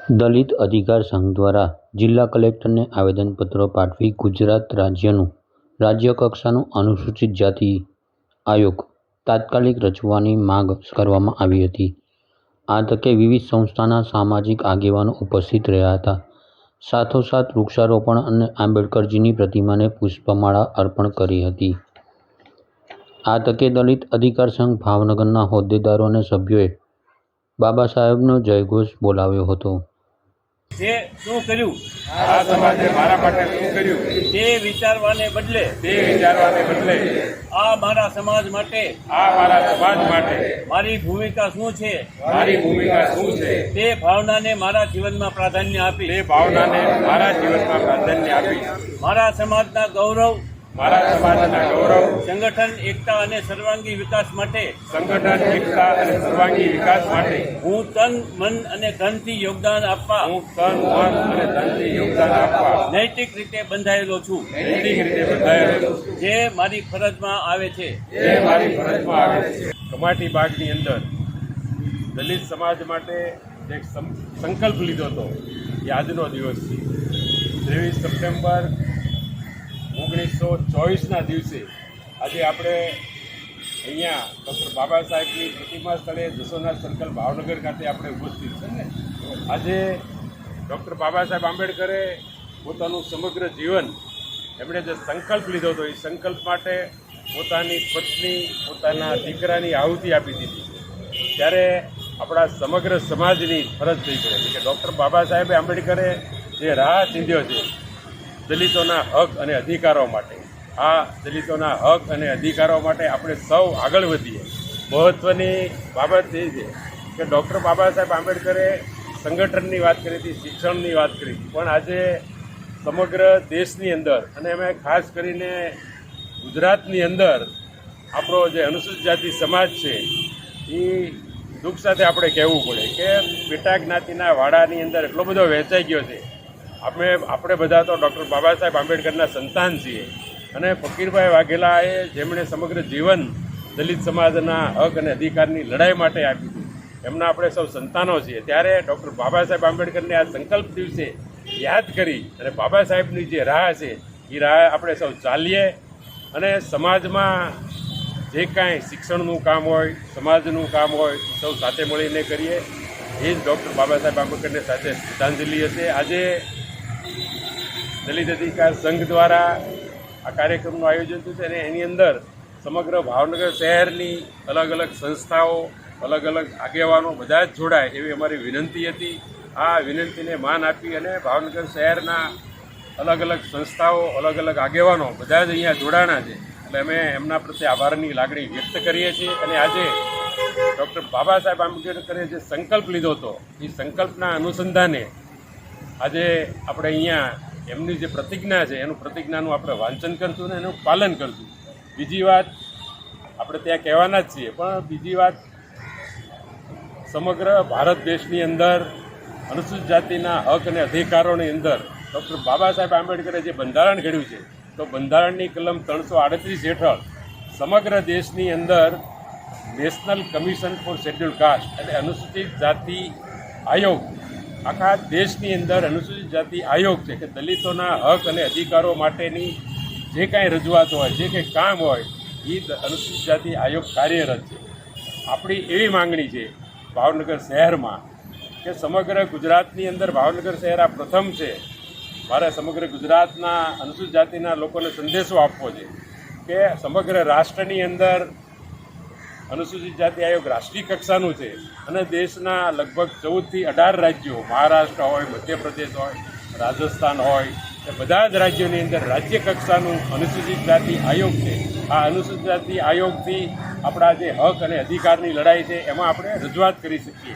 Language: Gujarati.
દલિત અધિકાર સંઘ દ્વારા જિલ્લા કલેક્ટરને આવેદનપત્ર પાઠવી ગુજરાત રાજ્યનું રાજ્ય કક્ષાનું અનુસૂચિત જાતિ આયોગ તાત્કાલિક રચવાની માંગ કરવામાં આવી હતી। આ તકે વિવિધ સંસ્થાના સામાજિક આગેવાનો ઉપસ્થિત રહ્યા હતા। સાથોસાથ વૃક્ષારોપણ અને આંબેડકરજીની પ્રતિમાને પુષ્પમાળા અર્પણ કરી હતી। આ તકે દલિત અધિકાર સંઘ ભાવનગરના હોદ્દેદારો અને સભ્યોએ બાબા સાહેબનો જયઘોષ બોલાવ્યો હતો। તે શું કર્યું આ સમાજે મારા માટે શું કર્યું તે વિચારવાને બદલે આ મારા સમાજ માટે આ મારા સમાજ માટે મારી ભૂમિકા શું છે મારી ભૂમિકા શું છે તે ભાવનાને મારા જીવનમાં પ્રાધાન્ય આપી તે ભાવનાને મારા જીવનમાં પ્રાધાન્ય આપી મારા સમાજના ગૌરવ મારા સમાજના ગૌરવ સંગઠન એકતા અને સર્વાંગી વિકાસ માટે સંગઠન એકતા અને સર્વાંગી વિકાસ માટે હું તન મન અને ધનથી યોગદાન આપવા હું તન મન અને ધનથી યોગદાન આપવા નૈતિક રીતે બંધાયેલો છું નૈતિક રીતે બંધાયેલો છું જે મારી ફરજમાં આવે છે જે મારી ફરજમાં આવે છે। કમાટી બાગની અંદર દલિત સમાજ માટે એક સંકલ્પ લીધો હતો એ આજનો દિવસ છે। 23 સપ્ટેમ્બર 1924ના દિવસે આજે આપણે અહીંયા ડૉક્ટર બાબા સાહેબની પ્રતિમા સ્થળે જસોનાથ સર્કલ ભાવનગર ખાતે આપણે ઉપસ્થિત છે ને। આજે ડૉક્ટર બાબા સાહેબ આંબેડકરે પોતાનું સમગ્ર જીવન એમણે જે સંકલ્પ લીધો હતો એ સંકલ્પ માટે પોતાની પત્ની પોતાના દીકરાની આહુતિ આપી દીધી છે। ત્યારે આપણા સમગ્ર સમાજની ફરજ થઈ પડે છે કે ડૉક્ટર બાબા સાહેબે આંબેડકરે જે રાહ ચીંધ્યો છે દલિતોના હક અને અધિકારો માટે, આ દલિતોના હક અને અધિકારો માટે આપણે સૌ આગળ વધીએ। મહત્ત્વની બાબત એ છે કે ડૉક્ટર બાબા સાહેબ આંબેડકરે સંગઠનની વાત કરી હતી, શિક્ષણની વાત કરી હતી, પણ આજે સમગ્ર દેશની અંદર અને એમાં ખાસ કરીને ગુજરાતની અંદર આપણો જે અનુસૂચિત જાતિ સમાજ છે એ દુઃખ સાથે આપણે કહેવું પડે કે પેટા જ્ઞાતિના વાડાની અંદર એટલો બધો વહેંચાઈ ગયો છે। આપણે બધા તો ડૉક્ટર બાબા સાહેબ આંબેડકરના સંતાન છીએ અને ફકીરભાઈ વાઘેલાએ જેમણે સમગ્ર જીવન દલિત સમાજના હક અને અધિકારની લડાઈ માટે આપી હતી, એમના આપણે સૌ સંતાનો છીએ। ત્યારે ડૉક્ટર બાબા સાહેબ આંબેડકરને આ સંકલ્પ દિવસે યાદ કરી અને બાબા સાહેબની જે રાહ છે એ રાહ આપણે સૌ ચાલીએ અને સમાજમાં જે કાંઈ શિક્ષણનું કામ હોય, સમાજનું કામ હોય, સૌ સાથે મળીને કરીએ। એ જ ડૉક્ટર બાબા સાહેબ આંબેડકરને સાથે શ્રદ્ધાંજલિ હશે। આજે દલિત અધિકાર સંઘ દ્વારા આ કાર્યક્રમનું આયોજન થયું છે અને એની અંદર સમગ્ર ભાવનગર શહેરની અલગ અલગ સંસ્થાઓ, અલગ અલગ આગેવાનો બધા જ જોડાય એવી અમારી વિનંતી હતી। આ વિનંતીને માન આપી અને ભાવનગર શહેરના અલગ અલગ સંસ્થાઓ, અલગ અલગ આગેવાનો બધા જ અહીંયા જોડાણા છે એટલે અમે એમના પ્રત્યે આભારની લાગણી વ્યક્ત કરીએ છીએ। અને આજે ડૉક્ટર બાબા સાહેબ આંબેડકરે જે સંકલ્પ લીધો હતો એ સંકલ્પના અનુસંધાને આજે આપણે અહીંયા એમની જે પ્રતિજ્ઞા છે એનું પ્રતિજ્ઞાનું આપણે વાંચન કરશું ને એનું પાલન કરશું। બીજી વાત આપણે ત્યાં કહેવાના જ છીએ, પણ બીજી વાત સમગ્ર ભારત દેશની અંદર અનુસૂચિત જાતિના હક અને અધિકારોની અંદર ડૉક્ટર બાબા સાહેબ આંબેડકરે જે બંધારણ ઘડ્યું છે તો બંધારણની કલમ 338 હેઠળ સમગ્ર દેશની અંદર national commission four schedule caste એટલે અનુસૂચિત જાતિ આયોગ, આખા દેશની અંદર અનુસૂચિત જાતિ આયોગ છે કે દલિતોના હક અને અધિકારો માટેની જે કાંઈ રજૂઆત હોય, જે કંઈ કામ હોય એ અનુસૂચિત જાતિ આયોગ કાર્યરત છે। આપણી એવી માંગણી છે ભાવનગર શહેરમાં કે સમગ્ર ગુજરાતની અંદર ભાવનગર શહેર આ પ્રથમ છે। મારે સમગ્ર ગુજરાતના અનુસૂચિત જાતિના લોકોને સંદેશો આપવો છે કે સમગ્ર રાષ્ટ્રની અંદર અનુસૂચિત જાતિ આયોગ રાષ્ટ્રીય કક્ષાનું છે અને દેશના લગભગ 14 થી 18 રાજ્યો, મહારાષ્ટ્ર હોય, મધ્યપ્રદેશ હોય, રાજસ્થાન હોય, એ બધા જ રાજ્યોની અંદર રાજ્ય કક્ષાનું અનુસૂચિત જાતિ આયોગ છે। આ અનુસૂચિત જાતિ આયોગથી આપણા જે હક અને અધિકારની લડાઈ છે એમાં આપણે રજૂઆત કરી શકીએ।